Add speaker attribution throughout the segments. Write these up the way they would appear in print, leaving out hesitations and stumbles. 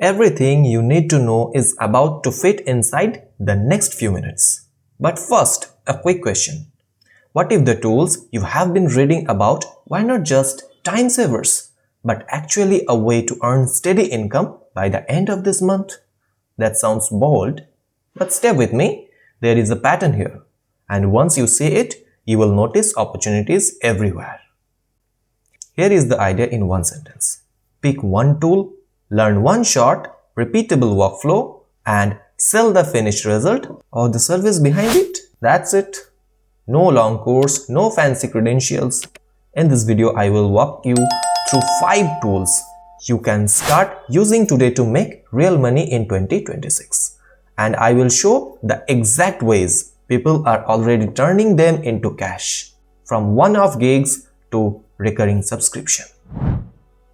Speaker 1: Everything you need to know is about to fit inside the next few minutes. But first, a quick question. What if the tools you have been reading about were not just time savers, but actually a way to earn steady income by the end of this month? That sounds bold, but stay with me. There is a pattern here, and once you see it, you will notice opportunities everywhere. Here is the idea in one sentence. Pick one tool, learn one short, repeatable workflow, and sell the finished result or the service behind it. That's it. No long course, no fancy credentials. In this video, I will walk you through 5 tools you can start using today to make real money in 2026. And I will show the exact ways people are already turning them into cash, from one-off gigs to recurring subscription.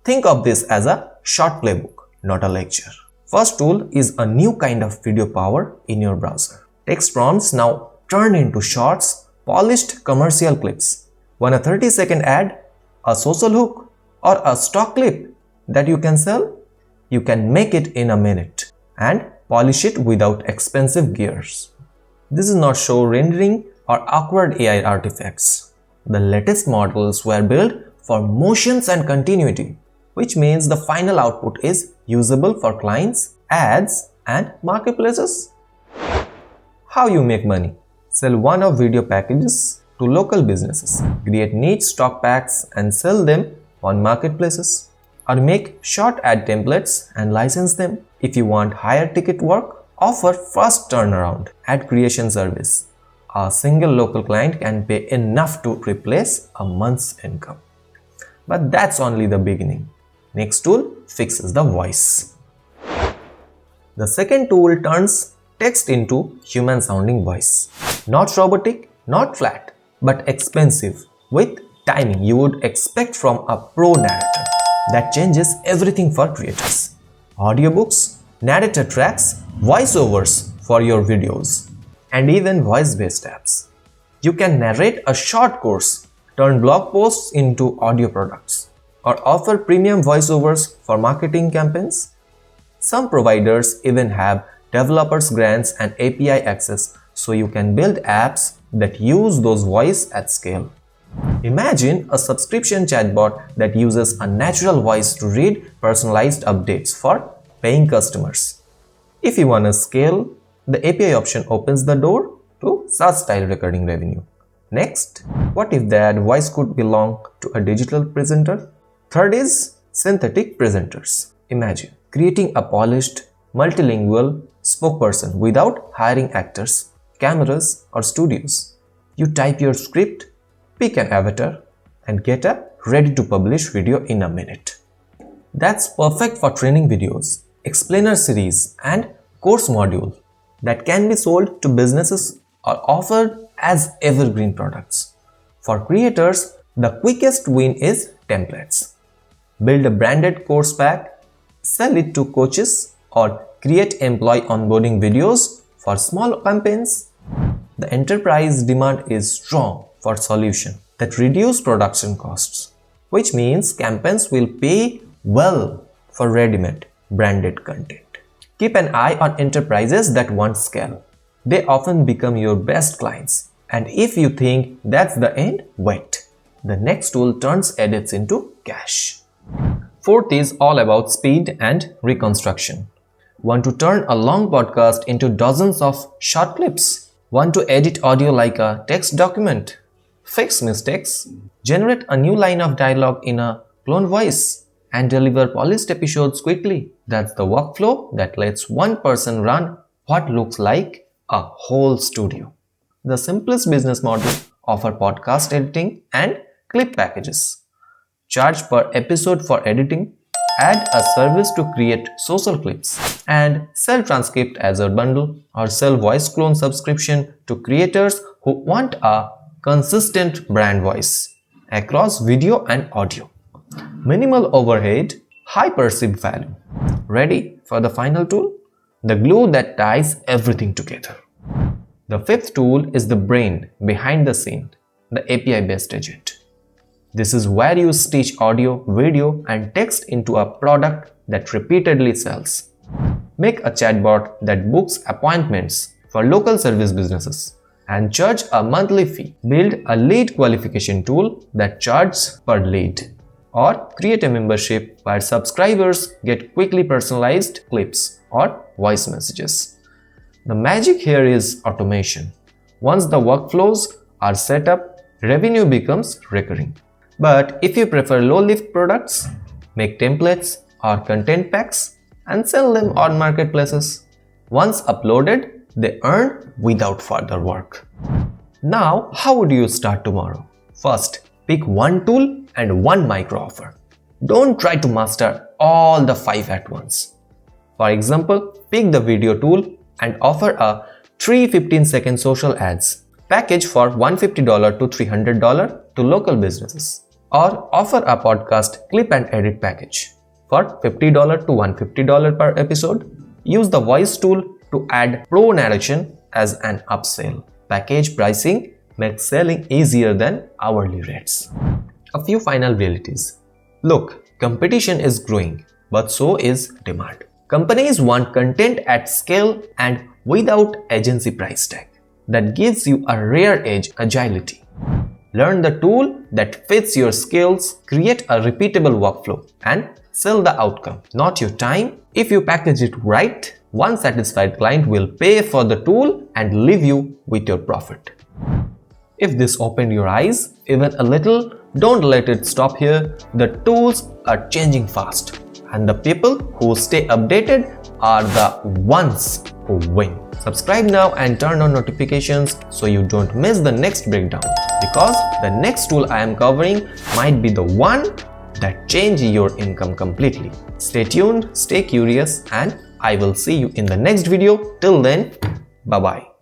Speaker 1: Think of this as a short playbook, not a lecture. First tool is a new kind of video power in your browser. Text prompts now turn into shorts, polished commercial clips. Want a 30-second ad, a social hook, or a stock clip that you can sell? You can make it in a minute and polish it without expensive gears. This is not show rendering or awkward AI artifacts. The latest models were built for motions and continuity, which means the final output is usable for clients, ads, and marketplaces. How you make money? Sell one-off video packages to local businesses, create niche stock packs and sell them on marketplaces, or make short ad templates and license them. If you want higher ticket work, offer fast turnaround ad creation service. A single local client can pay enough to replace a month's income. But that's only the beginning. Next tool fixes the voice. The second tool turns text into human-sounding voice. Not robotic, not flat, but expensive, with timing you would expect from a pro narrator. That changes everything for creators. Audiobooks, narrator tracks, voiceovers for your videos, and even voice-based apps. You can narrate a short course, turn blog posts into audio products, or offer premium voiceovers for marketing campaigns. Some providers even have developers grants and API access so you can build apps that use those voice at scale. Imagine a subscription chatbot that uses a natural voice to read personalized updates for paying customers. If you want to scale, the API option opens the door to SaaS-style recurring revenue. Next, what if that voice could belong to a digital presenter? Third is synthetic presenters. Imagine creating a polished, multilingual spokesperson without hiring actors, cameras, or studios. You type your script, pick an avatar, and get a ready-to-publish video in a minute. That's perfect for training videos, explainer series, and course module that can be sold to businesses or offered as evergreen products. For creators, the quickest win is templates. Build a branded course pack, sell it to coaches, or create employee onboarding videos for small campaigns. The enterprise demand is strong for solutions that reduce production costs, which means campaigns will pay well for ready-made branded content. Keep an eye on enterprises that want scale. They often become your best clients. And if you think that's the end, wait. The next tool turns edits into cash. Fourth is all about speed and reconstruction. Want to turn a long podcast into dozens of short clips? Want to edit audio like a text document? Fix mistakes? Generate a new line of dialogue in a clone voice? And deliver polished episodes quickly? That's the workflow that lets one person run what looks like a whole studio. The simplest business model offers podcast editing and clip packages. Charge per episode for editing, add a service to create social clips, and sell transcript as a bundle, or sell voice clone subscription to creators who want a consistent brand voice across video and audio. Minimal overhead, high perceived value. Ready for the final tool? The glue that ties everything together. The fifth tool is the brain behind the scene, the API-based agent. This is where you stitch audio, video, and text into a product that repeatedly sells. Make a chatbot that books appointments for local service businesses and charge a monthly fee. Build a lead qualification tool that charges per lead. Or create a membership where subscribers get quickly personalized clips or voice messages. The magic here is automation. Once the workflows are set up, revenue becomes recurring. But if you prefer low-lift products, make templates or content packs and sell them on marketplaces. Once uploaded, they earn without further work. Now, how would you start tomorrow? First, pick one tool and one micro offer. Don't try to master all the 5 at once. For example, pick the video tool and offer a 3 15-second social ads package for $150 to $300 to local businesses. Or offer a podcast clip and edit package for $50 to $150 per episode. Use the voice tool to add pro narration as an upsell. Package pricing makes selling easier than hourly rates. A few final realities. Look, competition is growing, but so is demand. Companies want content at scale and without agency price tag. That gives you a rare edge: agility. Learn the tool that fits your skills, create a repeatable workflow, and sell the outcome, not your time. If you package it right, one satisfied client will pay for the tool and leave you with your profit. If this opened your eyes even a little, don't let it stop here. The tools are changing fast, and the people who stay updated are the ones who win. Subscribe now and turn on notifications so you don't miss the next breakdown, because the next tool I am covering might be the one that changes your income completely. Stay tuned, stay curious, and I will see you in the next video. Till then, bye bye.